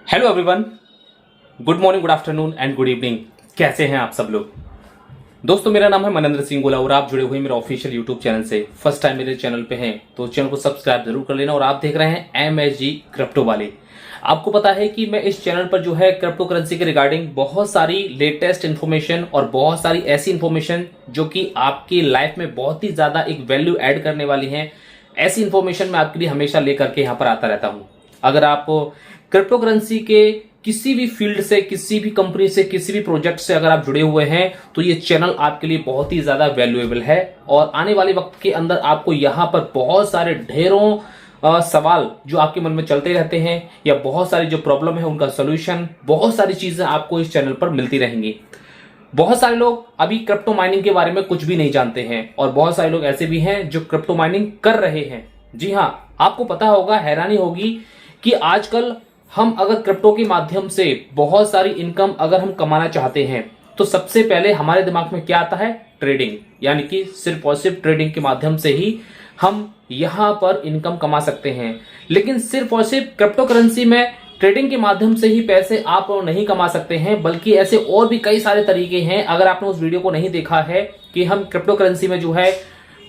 Hello everyone, good morning, good afternoon and good evening. कैसे हैं आप सब लोग? दोस्तों, मेरा नाम है मनेंद्र सिंह गोला और आप जुड़े हुए मेरे ऑफिशियल यूट्यूब चैनल से। फर्स्ट टाइम मेरे चैनल पे हैं तो चैनल को सब्सक्राइब जरूर कर लेना। और आप देख रहे हैं MSG क्रिप्टो वाले। आपको पता है कि मैं इस चैनल पर जो है क्रिप्टो करेंसी के रिगार्डिंग बहुत सारी लेटेस्ट इन्फॉर्मेशन और बहुत सारी ऐसी इन्फॉर्मेशन जो कि आपकी लाइफ में बहुत ही ज्यादा एक वैल्यू ऐड करने वाली है, ऐसी इन्फॉर्मेशन मैं आपके लिए हमेशा लेकर के यहाँ पर आता रहता हूँ। अगर आप क्रिप्टो करेंसी के किसी भी फील्ड से, किसी भी कंपनी से, किसी भी प्रोजेक्ट से अगर आप जुड़े हुए हैं तो ये चैनल आपके लिए बहुत ही ज्यादा वैल्यूएबल है। और आने वाले वक्त के अंदर आपको यहाँ पर बहुत सारे ढेरों सवाल जो आपके मन में चलते रहते हैं या बहुत सारी जो प्रॉब्लम है उनका सोल्यूशन, बहुत सारी चीजें आपको इस चैनल पर मिलती रहेंगी। बहुत सारे लोग अभी क्रिप्टो माइनिंग के बारे में कुछ भी नहीं जानते हैं और बहुत सारे लोग ऐसे भी हैं जो क्रिप्टो माइनिंग कर रहे हैं। जी हाँ, आपको पता होगा, हैरानी होगी कि आजकल हम अगर क्रिप्टो के माध्यम से बहुत सारी इनकम अगर हम कमाना चाहते हैं तो सबसे पहले हमारे दिमाग में क्या आता है? ट्रेडिंग। यानी कि सिर्फ और सिर्फ ट्रेडिंग के माध्यम से ही हम यहां पर इनकम कमा सकते हैं। लेकिन सिर्फ और सिर्फ क्रिप्टो करेंसी में ट्रेडिंग के माध्यम से ही पैसे आप नहीं कमा सकते हैं, बल्कि ऐसे और भी कई सारे तरीके हैं। अगर आपने उस वीडियो को नहीं देखा है कि हम क्रिप्टो करेंसी में जो है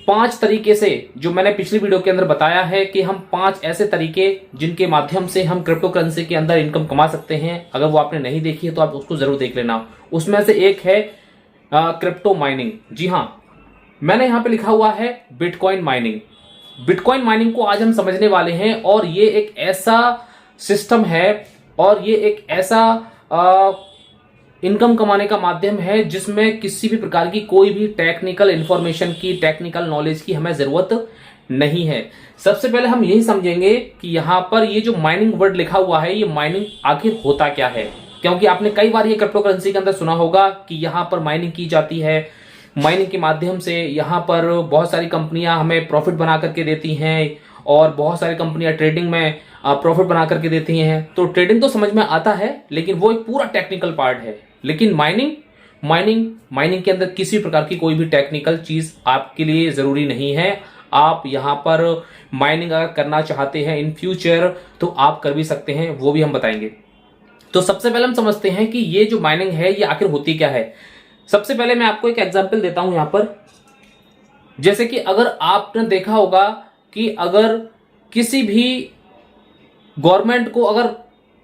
5 तरीके से, जो मैंने पिछली वीडियो के अंदर बताया है कि हम 5 ऐसे तरीके जिनके माध्यम से हम क्रिप्टो करेंसी के अंदर इनकम कमा सकते हैं, अगर वो आपने नहीं देखी है तो आप उसको जरूर देख लेना। उसमें से एक है क्रिप्टो माइनिंग। जी हाँ, मैंने यहां पे लिखा हुआ है बिटकॉइन माइनिंग। बिटकॉइन माइनिंग को आज हम समझने वाले हैं और ये एक ऐसा सिस्टम है और ये एक ऐसा इनकम कमाने का माध्यम है जिसमें किसी भी प्रकार की कोई भी टेक्निकल इंफॉर्मेशन की, टेक्निकल नॉलेज की हमें जरूरत नहीं है। सबसे पहले हम यही समझेंगे कि यहां पर ये जो माइनिंग वर्ड लिखा हुआ है, ये माइनिंग आखिर होता क्या है। क्योंकि आपने कई बार ये क्रिप्टो करेंसी के अंदर सुना होगा कि यहां पर माइनिंग की जाती है, माइनिंग के माध्यम से यहां पर बहुत सारी कंपनियां हमें प्रॉफिट बना करके देती हैं और बहुत सारी कंपनियां ट्रेडिंग में प्रॉफिट बना करके देती हैं। तो ट्रेडिंग तो समझ में आता है, लेकिन वो एक पूरा टेक्निकल पार्ट है। लेकिन माइनिंग के अंदर किसी प्रकार की कोई भी टेक्निकल चीज आपके लिए जरूरी नहीं है। आप यहां पर माइनिंग अगर करना चाहते हैं इन फ्यूचर तो आप कर भी सकते हैं, वो भी हम बताएंगे। तो सबसे पहले हम समझते हैं कि ये जो माइनिंग है ये आखिर होती क्या है। सबसे पहले मैं आपको एक एग्जांपल देता हूं यहां पर। जैसे कि अगर आपने देखा होगा कि अगर किसी भी गवर्नमेंट को अगर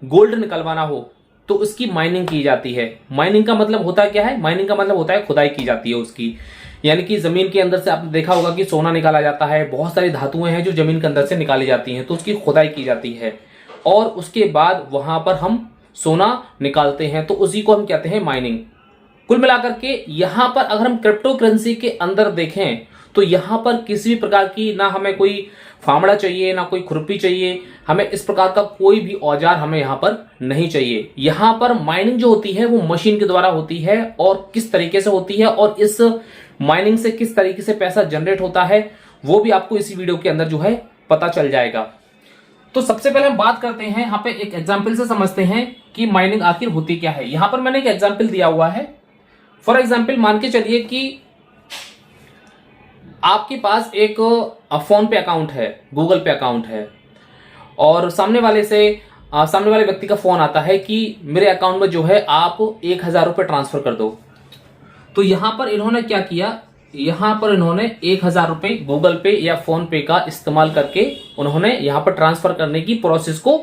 गोल्ड निकलवाना हो तो उसकी माइनिंग की जाती है। माइनिंग का मतलब होता है क्या है? माइनिंग का मतलब होता है खुदाई की जाती है उसकी। यानी कि जमीन के अंदर से आपने देखा होगा कि सोना निकाला जाता है, बहुत सारी धातुएं हैं जो जमीन के अंदर से निकाली जाती हैं, तो उसकी खुदाई की जाती है और उसके बाद वहां पर हम सोना निकालते हैं, तो उसी को हम कहते हैं माइनिंग। कुल मिलाकर के यहां पर अगर हम क्रिप्टो करेंसी के अंदर देखें तो यहां पर किसी भी प्रकार की ना हमें कोई फावड़ा चाहिए, ना कोई खुरपी चाहिए, हमें इस प्रकार का कोई भी औजार हमें यहां पर नहीं चाहिए। यहां पर माइनिंग जो होती है वो मशीन के द्वारा होती है और किस तरीके से होती है और इस माइनिंग से किस तरीके से पैसा जनरेट होता है वो भी आपको इसी वीडियो के अंदर जो है पता चल जाएगा। तो सबसे पहले हम बात करते हैं, यहां पे एक एग्जाम्पल से समझते हैं कि माइनिंग आखिर होती क्या है। यहां पर मैंने एक एग्जाम्पल दिया हुआ है। फॉर एग्जाम्पल मान के चलिए कि आपके पास एक फोन पे अकाउंट है, गूगल पे अकाउंट है और सामने वाले व्यक्ति का फोन आता है कि मेरे अकाउंट में जो है आप 1000 रुपए ट्रांसफर कर दो। तो यहां पर इन्होंने क्या किया? यहां पर इन्होंने 1000 रुपए गूगल पे या फोन पे का इस्तेमाल करके उन्होंने यहां पर ट्रांसफर करने की प्रोसेस को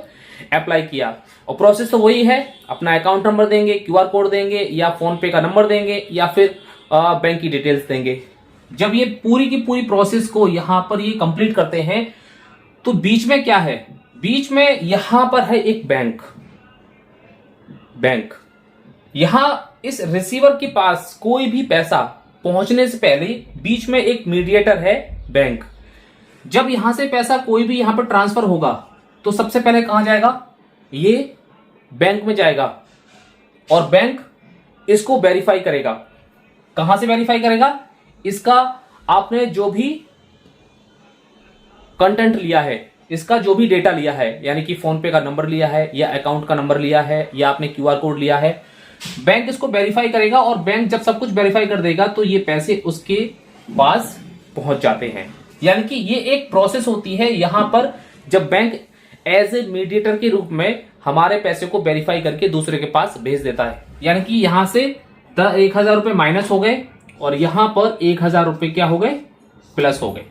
अप्लाई किया। और प्रोसेस तो वही है, अपना अकाउंट नंबर देंगे, QR कोड देंगे या फोन पे का नंबर देंगे या फिर बैंक की डिटेल्स देंगे। जब ये पूरी की पूरी प्रोसेस को यहां पर ये कंप्लीट करते हैं तो बीच में क्या है? बीच में यहां पर है एक बैंक। यहां इस रिसीवर के पास कोई भी पैसा पहुंचने से पहले बीच में एक मीडिएटर है, बैंक। जब यहां से पैसा कोई भी यहां पर ट्रांसफर होगा तो सबसे पहले कहां जाएगा? ये बैंक में जाएगा और बैंक इसको वेरीफाई करेगा। कहां से वेरीफाई करेगा? इसका आपने जो भी कंटेंट लिया है, इसका जो भी डेटा लिया है, यानी कि फोन पे का नंबर लिया है या अकाउंट का नंबर लिया है या आपने QR कोड लिया है, बैंक इसको वेरीफाई करेगा और बैंक जब सब कुछ वेरीफाई कर देगा तो ये पैसे उसके पास पहुंच जाते हैं। यानी कि ये एक प्रोसेस होती है। यहां पर जब बैंक एज ए मीडिएटर के रूप में हमारे पैसे को वेरीफाई करके दूसरे के पास भेज देता है। यानी कि यहां से 1000 रुपए माइनस हो गए और यहां पर 1000 रुपए क्या हो गए, प्लस हो गए।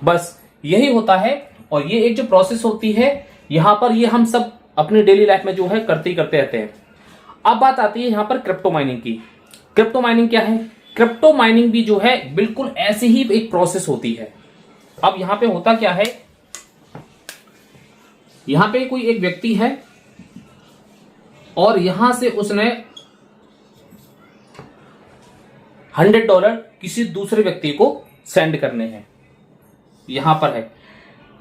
बस यही होता है। और ये एक जो प्रोसेस होती है यहां पर, ये हम सब अपनी डेली लाइफ में जो है करते रहते हैं। अब बात आती है यहां पर क्रिप्टो माइनिंग की। क्रिप्टो माइनिंग क्या है? क्रिप्टो माइनिंग भी जो है बिल्कुल ऐसी ही एक प्रोसेस होती है। अब यहां पे होता क्या है, यहां पे कोई एक व्यक्ति है और यहां से उसने $100 किसी दूसरे व्यक्ति को सेंड करने हैं, यहां पर है।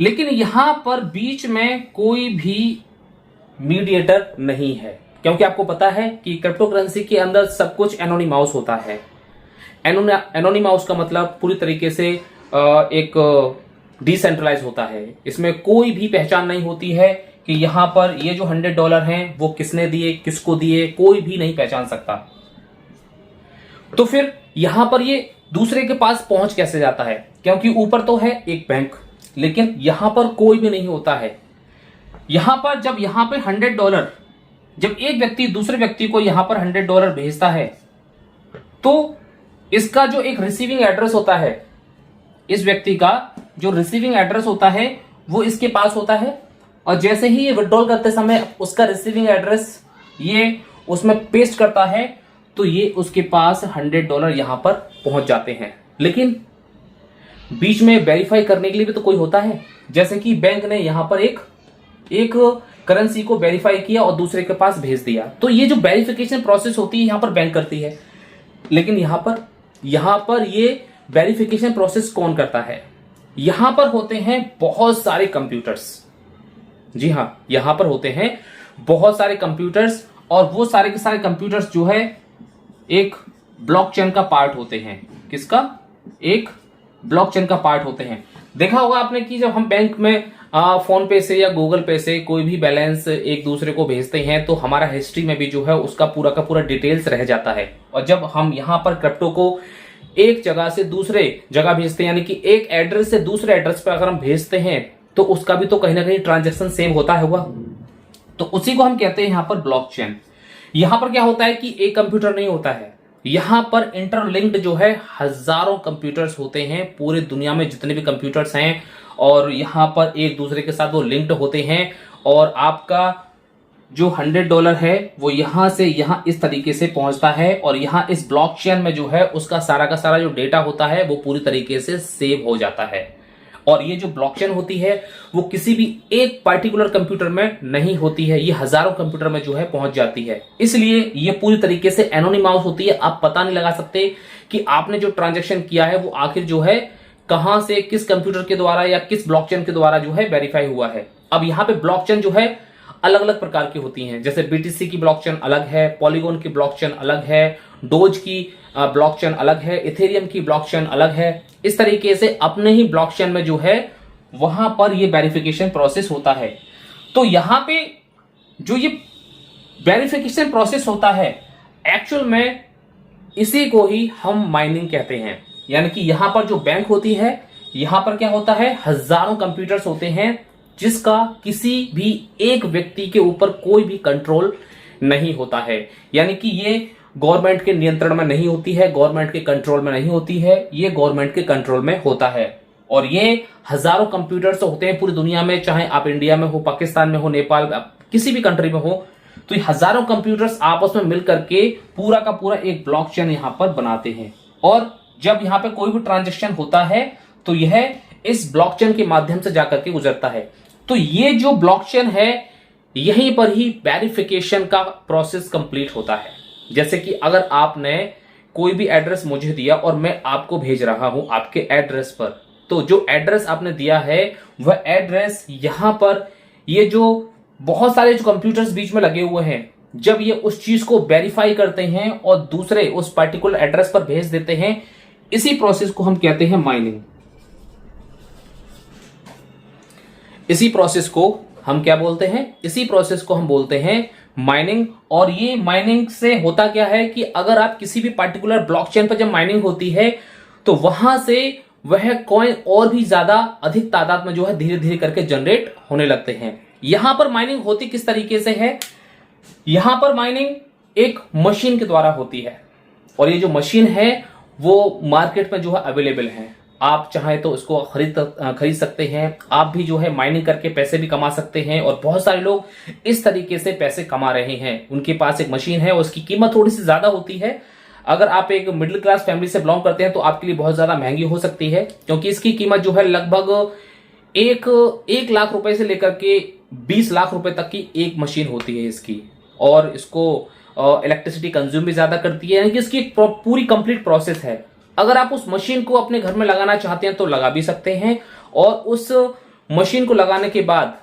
लेकिन यहां पर बीच में कोई भी मीडिएटर नहीं है, क्योंकि आपको पता है कि क्रिप्टो करेंसी के अंदर सब कुछ एनोनिमस होता है। एनोनिमस का मतलब पूरी तरीके से एक डिसेंट्रलाइज होता है। इसमें कोई भी पहचान नहीं होती है कि यहां पर ये जो $100 हैं वो किसने दिए, किसको दिए, कोई भी नहीं पहचान सकता। तो फिर यहां पर ये दूसरे के पास पहुंच कैसे जाता है? क्योंकि ऊपर तो है एक बैंक, लेकिन यहां पर कोई भी नहीं होता है। यहां पर जब यहां पे $100, जब एक व्यक्ति दूसरे व्यक्ति को यहां पर $100 भेजता है तो इसका जो एक रिसीविंग एड्रेस होता है, इस व्यक्ति का जो रिसीविंग एड्रेस होता है वो इसके पास होता है। और जैसे ही ये विड्रॉल करते समय उसका रिसीविंग एड्रेस ये उसमें पेस्ट करता है तो ये उसके पास $100 यहां पर पहुंच जाते हैं। लेकिन बीच में वेरीफाई करने के लिए भी तो कोई होता है। जैसे कि बैंक ने यहां पर एक करेंसी को वेरीफाई किया और दूसरे के पास भेज दिया, तो ये जो वेरिफिकेशन प्रोसेस होती है यहां पर बैंक करती है। लेकिन यहां पर ये वेरिफिकेशन प्रोसेस कौन करता है? यहां पर होते हैं बहुत सारे कंप्यूटर्स। जी हां, यहां पर होते हैं बहुत सारे कंप्यूटर्स और वो सारे के सारे कंप्यूटर्स जो है एक ब्लॉकचेन का पार्ट होते हैं। किसका? एक ब्लॉकचेन का पार्ट होते हैं। देखा होगा आपने कि जब हम बैंक में फोन पे से या गूगल पे से कोई भी बैलेंस एक दूसरे को भेजते हैं तो हमारा हिस्ट्री में भी जो है उसका पूरा का पूरा डिटेल्स रह जाता है। और जब हम यहां पर क्रिप्टो को एक जगह से दूसरे जगह भेजते हैं, यानी कि एक एड्रेस से दूसरे एड्रेस पर अगर हम भेजते हैं तो उसका भी तो कहीं ना कहीं ट्रांजैक्शन सेम होता होगा। तो उसी को हम कहते हैं यहां पर ब्लॉकचेन। यहां पर क्या होता है कि एक कंप्यूटर नहीं होता है, यहां पर इंटरलिंक्ड जो है हजारों कंप्यूटर्स होते हैं। पूरे दुनिया में जितने भी कंप्यूटर्स हैं और यहां पर एक दूसरे के साथ वो लिंक्ड होते हैं। और आपका जो $100 है वो यहां से यहां इस तरीके से पहुंचता है और यहां इस ब्लॉकचेन में जो है उसका सारा का सारा जो डेटा होता है वो पूरी तरीके से सेव हो जाता है। और ये जो ब्लॉकचेन होती है वो किसी भी एक पर्टिकुलर कंप्यूटर में नहीं होती है, ये हजारों कंप्यूटर में जो है पहुंच जाती है। इसलिए ये पूरी तरीके से एनोनिमस होती है। आप पता नहीं लगा सकते कि आपने जो ट्रांजैक्शन किया है वो आखिर जो है कहां से, किस कंप्यूटर के द्वारा या किस ब्लॉकचेन के द्वारा जो है वेरीफाई हुआ है। अब यहां पे ब्लॉकचेन जो है अलग अलग प्रकार की होती हैं। जैसे बीटीसी की ब्लॉकचेन अलग है, पॉलीगॉन की ब्लॉकचेन अलग है, डोज की ब्लॉकचेन अलग है, इथेरियम की ब्लॉकचेन अलग है। इस तरीके से अपने ही ब्लॉकचेन में जो है वहां पर ये वेरिफिकेशन प्रोसेस होता है। तो यहां पे जो ये वेरिफिकेशन प्रोसेस होता है एक्चुअल में इसी को ही हम माइनिंग कहते हैं। यानी कि यहां पर जो बैंक होती है, यहां पर क्या होता है, हजारों कंप्यूटर्स होते हैं जिसका किसी भी एक व्यक्ति के ऊपर कोई भी कंट्रोल नहीं होता है। यानी कि ये गवर्नमेंट के नियंत्रण में नहीं होती है, गवर्नमेंट के कंट्रोल में नहीं होती है, ये गवर्नमेंट के कंट्रोल में होता है। और ये हजारों कंप्यूटर्स होते हैं पूरी दुनिया में, चाहे आप इंडिया में हो, पाकिस्तान में हो, नेपाल में, किसी भी कंट्री में हो, तो ये हजारों कंप्यूटर्स आपस में मिलकर के पूरा का पूरा एक ब्लॉकचेन यहां पर बनाते हैं। और जब यहां पे कोई भी ट्रांजैक्शन होता है तो यह इस ब्लॉकचेन के माध्यम से जाकर के गुजरता है। तो ये जो ब्लॉकचेन है यहीं पर ही वेरिफिकेशन का प्रोसेस कंप्लीट होता है। जैसे कि अगर आपने कोई भी एड्रेस मुझे दिया और मैं आपको भेज रहा हूं आपके एड्रेस पर, तो जो एड्रेस आपने दिया है वह एड्रेस यहां पर ये जो बहुत सारे जो कंप्यूटर्स बीच में लगे हुए हैं, जब ये उस चीज को वेरीफाई करते हैं और दूसरे उस पर्टिकुलर एड्रेस पर भेज देते हैं, इसी प्रोसेस को हम कहते हैं माइनिंग। इसी प्रोसेस को हम क्या बोलते हैं? इसी प्रोसेस को हम बोलते हैं माइनिंग। और ये माइनिंग से होता क्या है कि अगर आप किसी भी पर्टिकुलर ब्लॉकचेन पर जब माइनिंग होती है तो वहां से वह कॉइन और भी ज्यादा अधिक तादाद में जो है धीरे धीरे करके जनरेट होने लगते हैं। यहां पर माइनिंग होती किस तरीके से है, यहां पर माइनिंग एक मशीन के द्वारा होती है और ये जो मशीन है वो मार्केट में जो है अवेलेबल है। आप चाहे तो इसको खरीद सकते हैं। आप भी जो है माइनिंग करके पैसे भी कमा सकते हैं और बहुत सारे लोग इस तरीके से पैसे कमा रहे हैं। उनके पास एक मशीन है, उसकी कीमत थोड़ी सी ज्यादा होती है। अगर आप एक मिडिल क्लास फैमिली से बिलोंग करते हैं तो आपके लिए बहुत ज्यादा महंगी हो सकती है, क्योंकि इसकी कीमत जो है लगभग एक लाख रुपए से लेकर के 20 लाख रुपए तक की एक मशीन होती है इसकी। और इसको इलेक्ट्रिसिटी कंज्यूम भी ज्यादा करती है, यानी कि इसकी एक पूरी कंप्लीट प्रोसेस है। अगर आप उस मशीन को अपने घर में लगाना चाहते हैं तो लगा भी सकते हैं और उस मशीन को लगाने के बाद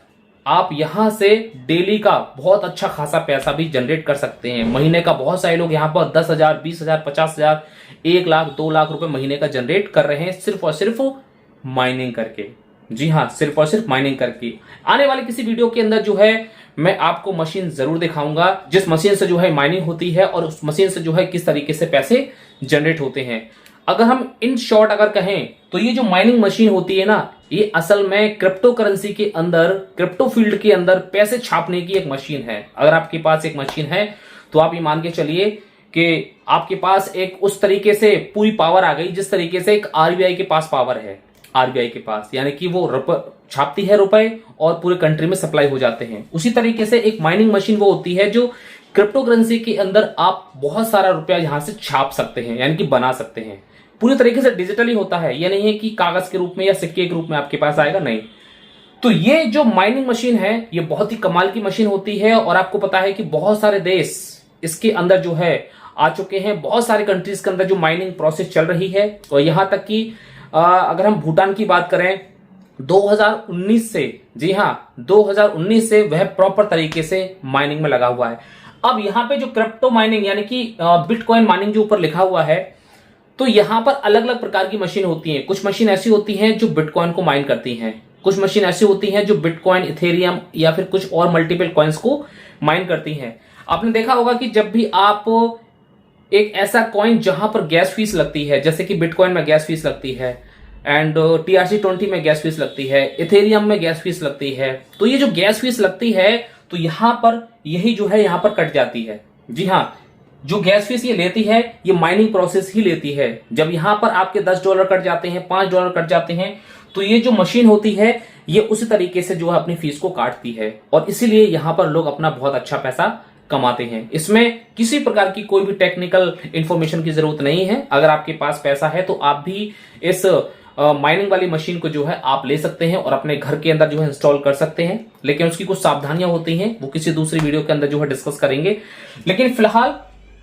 आप यहां से डेली का बहुत अच्छा खासा पैसा भी जनरेट कर सकते हैं। महीने का बहुत सारे लोग यहां पर 10,000, 20,000, 50,000, 1 लाख, 2 लाख रुपए महीने का जनरेट कर रहे हैं सिर्फ और सिर्फ माइनिंग करके। जी हाँ, सिर्फ और सिर्फ माइनिंग करके। आने वाले किसी वीडियो के अंदर जो है मैं आपको मशीन जरूर दिखाऊंगा जिस मशीन से जो है माइनिंग होती है और उस मशीन से जो है किस तरीके से पैसे जनरेट होते हैं। अगर हम इन शॉर्ट अगर कहें तो ये जो माइनिंग मशीन होती है ना, ये असल में क्रिप्टो करेंसी के अंदर, क्रिप्टो फील्ड के अंदर पैसे छापने की एक मशीन है। अगर आपके पास एक मशीन है तो आप ये मान के चलिए कि आपके पास एक उस तरीके से पूरी पावर आ गई जिस तरीके से एक आरबीआई के पास पावर है। आरबीआई के पास यानी कि वो छापती है रुपए और पूरे कंट्री में सप्लाई हो जाते हैं। उसी तरीके से एक माइनिंग मशीन वो होती है जो क्रिप्टो करेंसी के अंदर आप बहुत सारा रुपया यहां से छाप सकते हैं, यानी कि बना सकते हैं। पूरी तरीके से डिजिटली होता है, यह नहीं है कि कागज के रूप में या सिक्के के रूप में आपके पास आएगा, नहीं। तो ये जो माइनिंग मशीन है ये बहुत ही कमाल की मशीन होती है और आपको पता है कि बहुत सारे देश इसके अंदर जो है आ चुके हैं। बहुत सारे कंट्रीज के अंदर जो माइनिंग प्रोसेस चल रही है और यहां तक कि अगर हम भूटान की बात करें 2019 से, जी हाँ 2019 से वह प्रॉपर तरीके से माइनिंग में लगा हुआ है। अब यहां पे जो क्रिप्टो माइनिंग यानी कि बिटकॉइन माइनिंग जो ऊपर लिखा हुआ है, तो यहां पर अलग अलग प्रकार की मशीन होती हैं। कुछ मशीन ऐसी होती हैं जो बिटकॉइन को माइन करती हैं, कुछ मशीन ऐसी होती हैं जो बिटकॉइन, इथेरियम या फिर कुछ और मल्टीपल कॉइन्स को माइन करती हैं। आपने देखा होगा कि जब भी आप एक ऐसा कॉइन जहां पर गैस फीस लगती है, जैसे कि बिटकॉइन में गैस फीस लगती है एंड TRC20 में गैस फीस लगती है, इथेरियम में गैस फीस लगती है, तो ये जो गैस फीस लगती है तो यहां पर यही जो है यहां पर कट जाती है। जी हाँ, जो गैस फीस ये लेती है ये माइनिंग प्रोसेस ही लेती है। जब यहां पर आपके $10 कट जाते हैं, $5 कट जाते हैं, तो ये जो मशीन होती है ये उसी तरीके से जो है अपनी फीस को काटती है और इसीलिए यहां पर लोग अपना बहुत अच्छा पैसा कमाते हैं। इसमें किसी प्रकार की कोई भी टेक्निकल इंफॉर्मेशन की जरूरत नहीं है। अगर आपके पास पैसा है तो आप भी इस माइनिंग वाली मशीन को जो है आप ले सकते हैं और अपने घर के अंदर जो है इंस्टॉल कर सकते हैं, लेकिन उसकी कुछ सावधानियां होती हैं, वो किसी दूसरी वीडियो के अंदर जो है डिस्कस करेंगे। लेकिन फिलहाल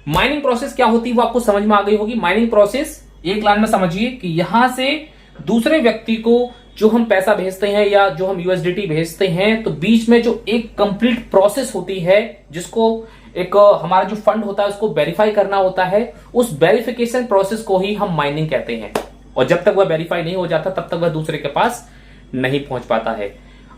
माइनिंग प्रोसेस क्या होती है वो आपको समझ में आ गई होगी। माइनिंग प्रोसेस एक लाइन में समझिए कि यहां से दूसरे व्यक्ति को जो हम पैसा भेजते हैं या जो हम USDT भेजते हैं, तो बीच में जो एक कंप्लीट प्रोसेस होती है जिसको एक हमारा जो फंड होता है उसको वेरीफाई करना होता है, उस वेरिफिकेशन प्रोसेस को ही हम माइनिंग कहते हैं। और जब तक वह वेरीफाई नहीं हो जाता तब तक वह दूसरे के पास नहीं पहुंच पाता है।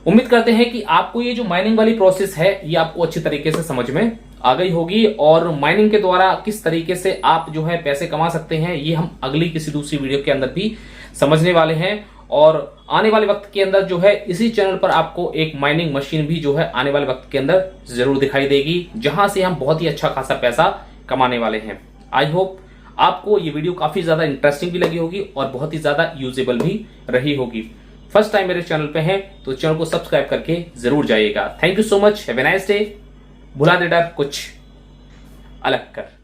उम्मीद करते हैं कि आपको ये जो माइनिंग वाली प्रोसेस है ये आपको अच्छी तरीके से समझ में आ गई होगी और माइनिंग के द्वारा किस तरीके से आप जो है पैसे कमा सकते हैं ये हम अगली किसी दूसरी वीडियो के अंदर भी समझने वाले हैं। और आने वाले वक्त के अंदर जो है इसी चैनल पर आपको एक माइनिंग मशीन भी जो है आने वाले वक्त के अंदर जरूर दिखाई देगी, जहां से हम बहुत ही अच्छा खासा पैसा कमाने वाले हैं। आई होप आपको ये वीडियो काफी ज्यादा इंटरेस्टिंग भी लगी होगी और बहुत ही ज्यादा यूजेबल भी रही होगी। फर्स्ट टाइम मेरे चैनल पे हैं तो चैनल को सब्सक्राइब करके जरूर जाइएगा। Thank you so much, have a nice day. भुला दे डर, कुछ अलग कर।